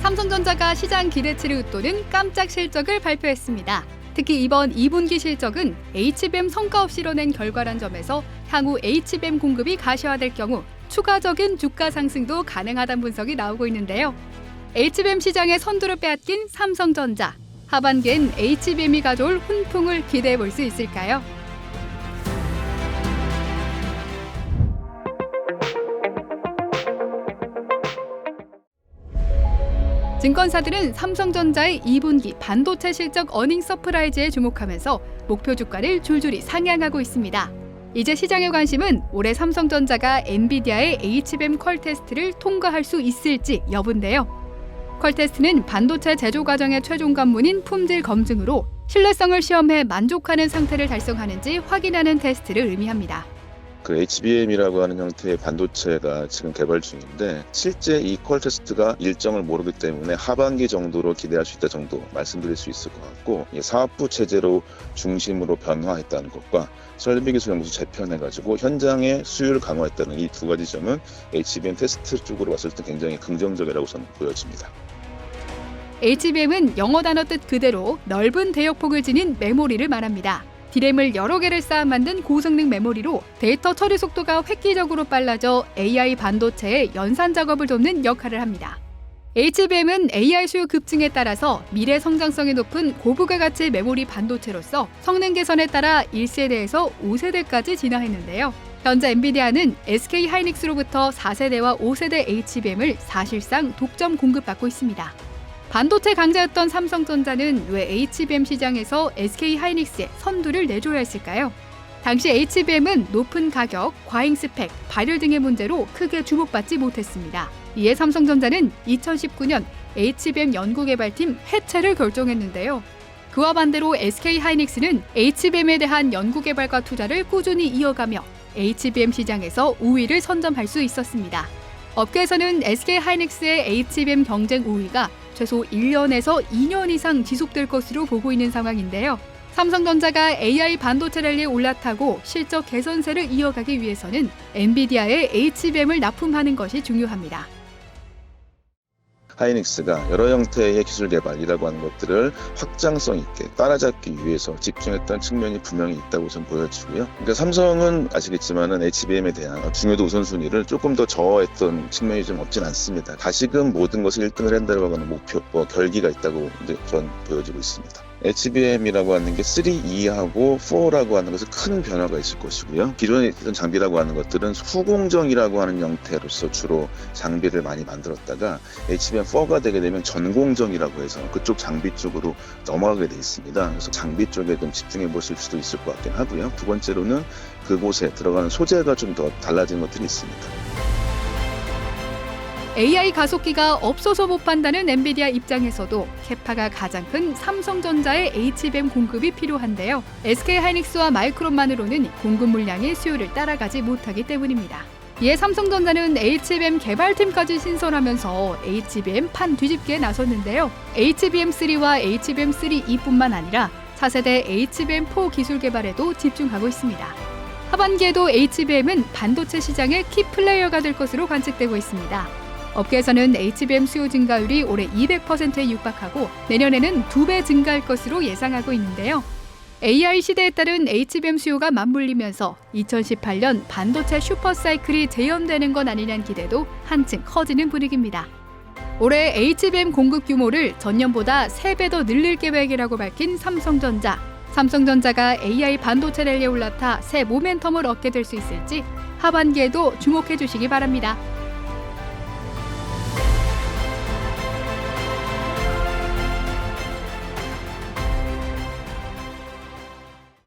삼성전자가 시장 기대치를 웃도는 깜짝 실적을 발표했습니다. 특히 이번 2분기 실적은 HBM 성과 없이 이뤄낸 결과란 점에서 향후 HBM 공급이 가시화될 경우 추가적인 주가 상승도 가능하다는 분석이 나오고 있는데요. HBM 시장의 선두를 빼앗긴 삼성전자. 하반기엔 HBM이 가져올 훈풍을 기대해 볼 수 있을까요? 증권사들은 삼성전자의 2분기 반도체 실적 어닝 서프라이즈에 주목하면서 목표 주가를 줄줄이 상향하고 있습니다. 이제 시장의 관심은 올해 삼성전자가 엔비디아의 HBM 퀄 테스트를 통과할 수 있을지 여부인데요. 퀄 테스트는 반도체 제조 과정의 최종 관문인 품질 검증으로 신뢰성을 시험해 만족하는 상태를 달성하는지 확인하는 테스트를 의미합니다. HBM이라고 하는 형태의 반도체가 지금 개발 중인데 실제 이 퀄 테스트가 일정을 모르기 때문에 하반기 정도로 기대할 수 있다 정도 말씀드릴 수 있을 것 같고, 사업부 체제로 중심으로 변화했다는 것과 설비기술연구소 재편해가지고 현장의 수율을 강화했다는 이 두 가지 점은 HBM 테스트 쪽으로 봤을 때 굉장히 긍정적이라고 저는 보여집니다. HBM은 영어 단어 뜻 그대로 넓은 대역폭을 지닌 메모리를 말합니다. D램을 여러 개를 쌓아 만든 고성능 메모리로 데이터 처리 속도가 획기적으로 빨라져 AI 반도체의 연산 작업을 돕는 역할을 합니다. HBM은 AI 수요 급증에 따라서 미래 성장성이 높은 고부가 가치 메모리 반도체로서 성능 개선에 따라 1세대에서 5세대까지 진화했는데요. 현재 엔비디아는 SK 하이닉스로부터 4세대와 5세대 HBM을 사실상 독점 공급받고 있습니다. 반도체 강자였던 삼성전자는 왜 HBM 시장에서 SK 하이닉스에 선두를 내줘야 했을까요? 당시 HBM은 높은 가격, 과잉 스펙, 발열 등의 문제로 크게 주목받지 못했습니다. 이에 삼성전자는 2019년 HBM 연구개발팀 해체를 결정했는데요. 그와 반대로 SK 하이닉스는 HBM에 대한 연구개발과 투자를 꾸준히 이어가며 HBM 시장에서 우위를 선점할 수 있었습니다. 업계에서는 SK 하이닉스의 HBM 경쟁 우위가 최소 1년에서 2년 이상 지속될 것으로 보고 있는 상황인데요. 삼성전자가 AI 반도체 랠리에 올라타고 실적 개선세를 이어가기 위해서는 엔비디아의 HBM을 납품하는 것이 중요합니다. 하이닉스가 여러 형태의 기술 개발이라고 하는 것들을 확장성 있게 따라잡기 위해서 집중했던 측면이 분명히 있다고 저는 보여지고요. 그러니까 삼성은 아시겠지만은 HBM에 대한 중요도 우선순위를 조금 더 저하했던 측면이 좀 없진 않습니다. 다시금 모든 것을 1등을 한다고 하는 목표, 결기가 있다고 저는 보여지고 있습니다. HBM이라고 하는 게 3, 2하고 4라고 하는 것은 큰 변화가 있을 것이고요. 기존에 있던 장비라고 하는 것들은 후공정이라고 하는 형태로서 주로 장비를 많이 만들었다가 HBM4가 되게 되면 전공정이라고 해서 그쪽 장비 쪽으로 넘어가게 돼 있습니다. 그래서 장비 쪽에 좀 집중해 보실 수도 있을 것 같긴 하고요. 두 번째로는 그곳에 들어가는 소재가 좀 더 달라진 것들이 있습니다. AI 가속기가 없어서 못 판다는 엔비디아 입장에서도 캐파가 가장 큰 삼성전자의 HBM 공급이 필요한데요. SK 하이닉스와 마이크론만으로는 공급 물량이 수요를 따라가지 못하기 때문입니다. 이에 삼성전자는 HBM 개발팀까지 신설하면서 HBM 판 뒤집기에 나섰는데요. HBM3와 HBM3E뿐만 아니라 차세대 HBM4 기술 개발에도 집중하고 있습니다. 하반기에도 HBM은 반도체 시장의 키 플레이어가 될 것으로 관측되고 있습니다. 업계에서는 HBM 수요 증가율이 올해 200%에 육박하고 내년에는 2배 증가할 것으로 예상하고 있는데요. AI 시대에 따른 HBM 수요가 맞물리면서 2018년 반도체 슈퍼사이클이 재현되는 건 아니냐는 기대도 한층 커지는 분위기입니다. 올해 HBM 공급 규모를 전년보다 3배 더 늘릴 계획이라고 밝힌 삼성전자. 삼성전자가 AI 반도체 랠리에 올라타 새 모멘텀을 얻게 될 수 있을지 하반기에도 주목해 주시기 바랍니다.